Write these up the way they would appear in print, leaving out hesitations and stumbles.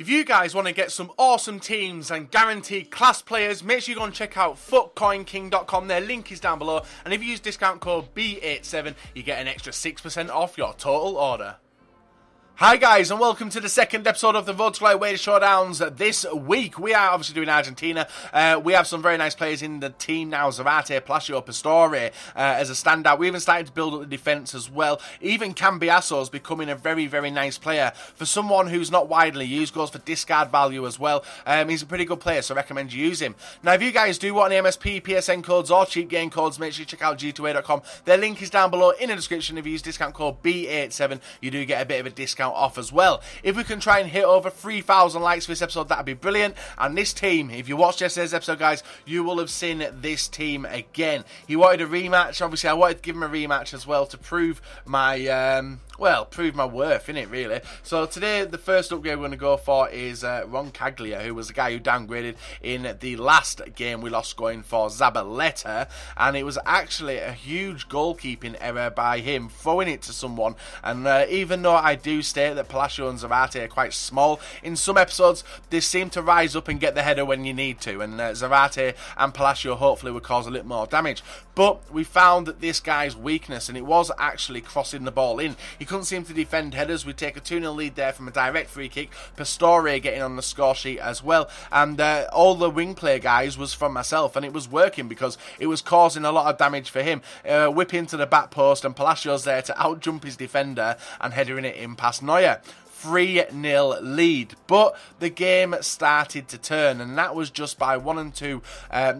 If you guys want to get some awesome teams and guaranteed class players, make sure you go and check out footcoinking.com. Their link is down below. And if you use discount code B87, you get an extra 6% off your total order. Hi guys, and welcome to the second episode of the Road to Glory Wage Showdowns. This week we are obviously doing Argentina. We have some very nice players in the team now. Zarate, Palacio, Pastore as a standout. We even started to build up the defence as well. Even Cambiasso is becoming a very, very nice player. For someone who's not widely used, goes for discard value as well. He's a pretty good player, so I recommend you use him. Now, if you guys do want any MSP, PSN codes or cheap game codes, make sure you check out g2a.com. Their link is down below in the description. If you use discount code B87, you do get a bit of a discount off as well. If we can try and hit over 3,000 likes for this episode, that'd be brilliant. And this team, if you watched yesterday's episode, guys, you will have seen this team again. He wanted a rematch. Obviously, I wanted to give him a rematch as well to prove my prove my worth, innit, really. So today, the first upgrade we're going to go for is Roncaglia, who was the guy who downgraded in the last game we lost going for Zabaleta, and it was actually a huge goalkeeping error by him, throwing it to someone. And even though I do state that Palacio and Zarate are quite small, in some episodes, they seem to rise up and get the header when you need to, and Zarate and Palacio hopefully will cause a little more damage. But we found that this guy's weakness, and it was actually crossing the ball in. He couldn't seem to defend headers. We take a 2-0 lead there from a direct free kick. Pastore getting on the score sheet as well. And all the wing play, guys, was from myself. And it was working because it was causing a lot of damage for him. Whip into the back post, and Palacio's there to outjump his defender and headering it in past Neuer. 3-0 lead, but the game started to turn, and that was just by 1 and 2,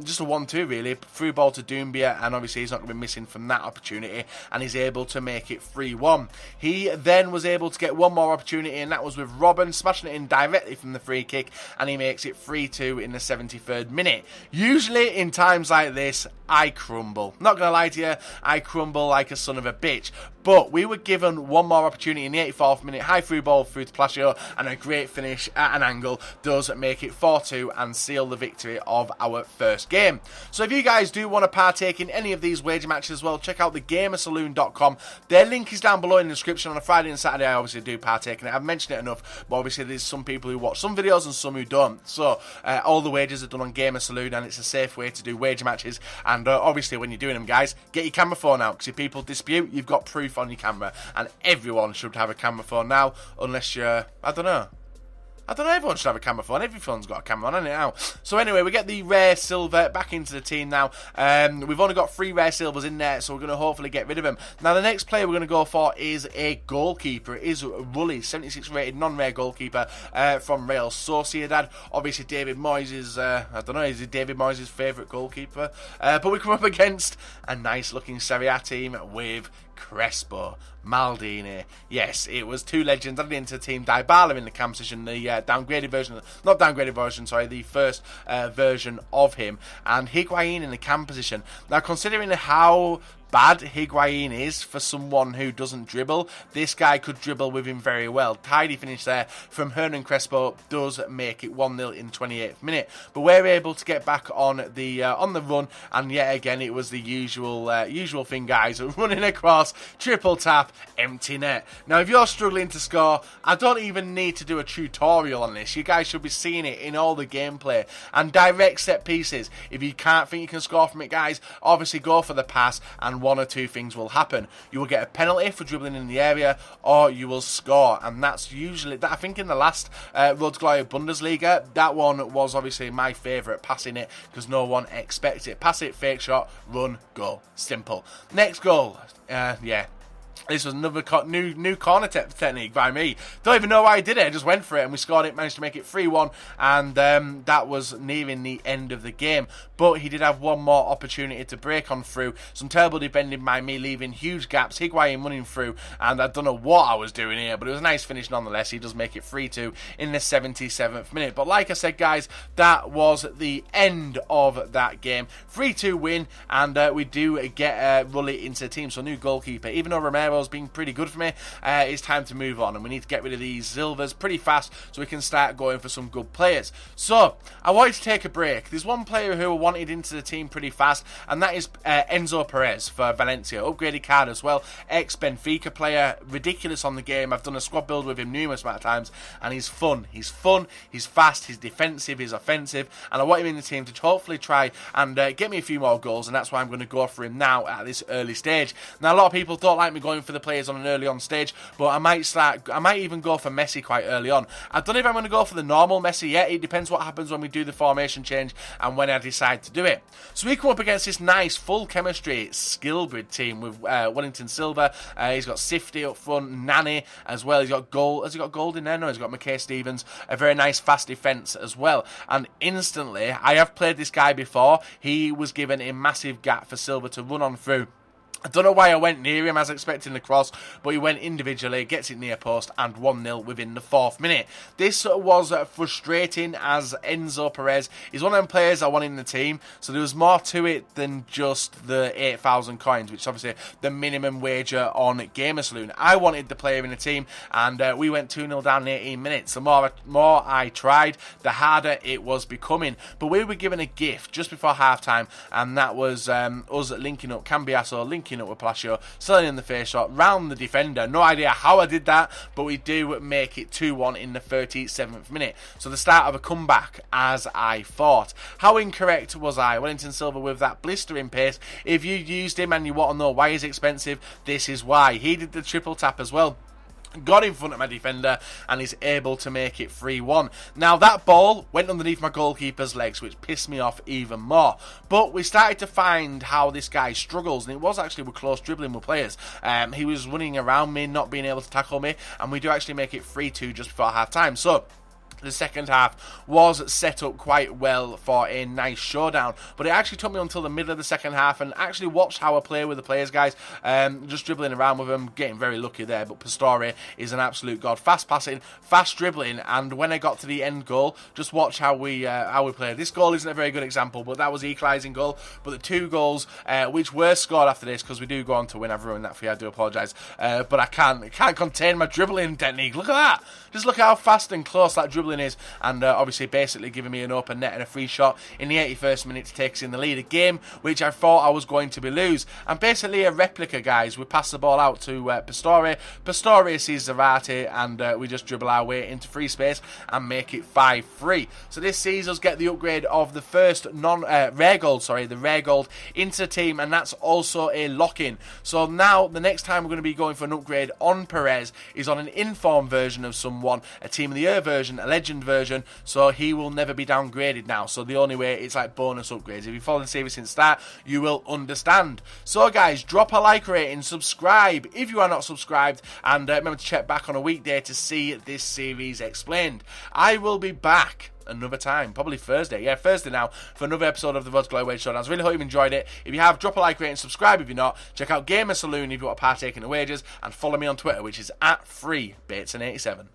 just a 1-2 really, through ball to Doumbia, and obviously he's not going to be missing from that opportunity, and he's able to make it 3-1. He then was able to get one more opportunity, and that was with Robben smashing it in directly from the free kick, and he makes it 3-2 in the 73rd minute. Usually in times like this, I crumble. Not going to lie to you, I crumble like a son of a bitch. But we were given one more opportunity in the 84th minute. High through ball through to Palacio, and a great finish at an angle does make it 4-2 and seal the victory of our first game. So if you guys do want to partake in any of these wager matches as well, check out thegamersaloon.com. Their link is down below in the description. On a Friday and Saturday, I obviously do partake in it. I've mentioned it enough, but obviously there's some people who watch some videos and some who don't. So all the wagers are done on Gamer Saloon, and it's a safe way to do wager matches. And obviously when you're doing them, guys, get your camera phone out, because if people dispute, you've got proof on your camera, and everyone should have a camera phone now, unless you're, I don't know, everyone should have a camera phone. Every phone's got a camera on, hasn't it now? So anyway, we get the rare silver back into the team now. We've only got 3 rare silvers in there, so we're going to hopefully get rid of him. Now, the next player we're going to go for is a goalkeeper. It is Rulli, 76 rated non-rare goalkeeper from Real Sociedad. Obviously, David Moyes is, I don't know, is he David Moyes' favourite goalkeeper? But we come up against a nice-looking Serie A team with Crespo, Maldini. Yes, it was 2 legends added into the team. Dybala in the cam position, the downgraded version, not downgraded version, sorry, the first version of him, and Higuain in the cam position. Now, considering how bad Higuain is for someone who doesn't dribble, this guy could dribble with him very well. Tidy finish there from Hernan Crespo does make it 1-0 in 28th minute, but we're able to get back on the run, and yet again it was the usual thing, guys. Running across, triple tap, empty net. Now, if you're struggling to score, I don't even need to do a tutorial on this. You guys should be seeing it in all the gameplay. And direct set pieces, if you can't think you can score from it, guys, obviously go for the pass, and 1 or 2 things will happen. You will get a penalty for dribbling in the area, or you will score, and that's usually that. I think in the last Road to Glory Bundesliga, that one was obviously my favourite, passing it, because no one expects it. Pass it, fake shot, run, goal. Simple. Next goal, this was another new corner technique by me. Don't even know why I did it. I just went for it and we scored it, managed to make it 3-1, and that was nearing the end of the game. But he did have one more opportunity to break on through. Some terrible defending by me, leaving huge gaps. Higuain running through, and I don't know what I was doing here, but it was a nice finish nonetheless. He does make it 3-2 in the 77th minute. But like I said, guys, that was the end of that game. 3-2 win, and we do get Rulli into the team. So new goalkeeper. Even though Romero Casemiro been pretty good for me. It's time to move on, and we need to get rid of these Silvers pretty fast so we can start going for some good players. So I wanted to take a break. There's one player who I wanted into the team pretty fast, and that is Enzo Perez for Valencia. Upgraded card as well, ex-Benfica player, ridiculous on the game. I've done a squad build with him numerous amount of times, and he's fun, he's fast, he's defensive, he's offensive, and I want him in the team to hopefully try and get me a few more goals, and that's why I'm going to go for him now at this early stage. Now, a lot of people don't like me going for the players on an early on stage, but I might even go for Messi quite early on. I don't know if I'm going to go for the normal Messi yet. It depends what happens when we do the formation change and when I decide to do it. So we come up against this nice full chemistry Skillbrid team with Wellington Silva. He's got Sifty up front, Nani as well. He's got Gold. Has he got Gold in there? No, he's got McKay Stevens. A very nice fast defence as well. And instantly, I have played this guy before. He was given a massive gap for Silva to run on through. I don't know why I went near him as expecting the cross, but he went individually, gets it near post, and 1-0 within the 4th minute. This was frustrating as Enzo Perez is one of them players I want in the team, so there was more to it than just the 8,000 coins, which is obviously the minimum wager on Gamer Saloon. I wanted the player in the team, and we went 2-0 down in 18 minutes. The more I tried, the harder it was becoming. But we were given a gift just before half-time, and that was us linking up Cambiasso, linking up with Palacio, selling in the face shot, round the defender. No idea how I did that, but we do make it 2-1 in the 37th minute. So the start of a comeback, as I thought. How incorrect was I? Wellington Silva with that blistering pace. If you used him and you want to know why he's expensive, this is why. He did the triple tap as well. Got in front of my defender and is able to make it 3-1. Now that ball went underneath my goalkeeper's legs, which pissed me off even more. But we started to find how this guy struggles, and it was actually with close dribbling with players. He was running around me, not being able to tackle me, and we do actually make it 3-2 just before half time. So the second half was set up quite well for a nice showdown, but it actually took me until the middle of the second half and actually watched how I play with the players, guys. Just dribbling around with them, getting very lucky there, but Pastore is an absolute god. Fast passing, fast dribbling, and when I got to the end goal, just watch how we play. This goal isn't a very good example, but that was the equalising goal. But the 2 goals which were scored after this, because we do go on to win, I've ruined that for you, I do apologise, but I can't contain my dribbling technique. Look at that, just look how fast and close that dribbling is, and obviously basically giving me an open net and a free shot in the 81st minute to take us in the lead. A game which I thought I was going to be lose, and basically a replica, guys. We pass the ball out to Pastore. Pastore sees Zarate, and we just dribble our way into free space and make it 5-3. So this sees us get the upgrade of the first rare gold into the team, and that's also a lock-in. So now the next time we're going to be going for an upgrade on Perez is on an informed version of someone, a Team of the Year version, a legend version, so he will never be downgraded now. So the only way, it's like bonus upgrades. If you follow the series since start, you will understand. So guys, drop a like rating, subscribe if you are not subscribed, and remember to check back on a weekday to see this series explained. I will be back another time, probably Thursday. Yeah, Thursday now, for another episode of the VOD's Glory Wage Showdowns. Really hope you've enjoyed it. If you have, drop a like rating, subscribe if you're not. Check out Gamer Saloon if you want to partake in the wages, and follow me on Twitter, which is @FreeBateson87.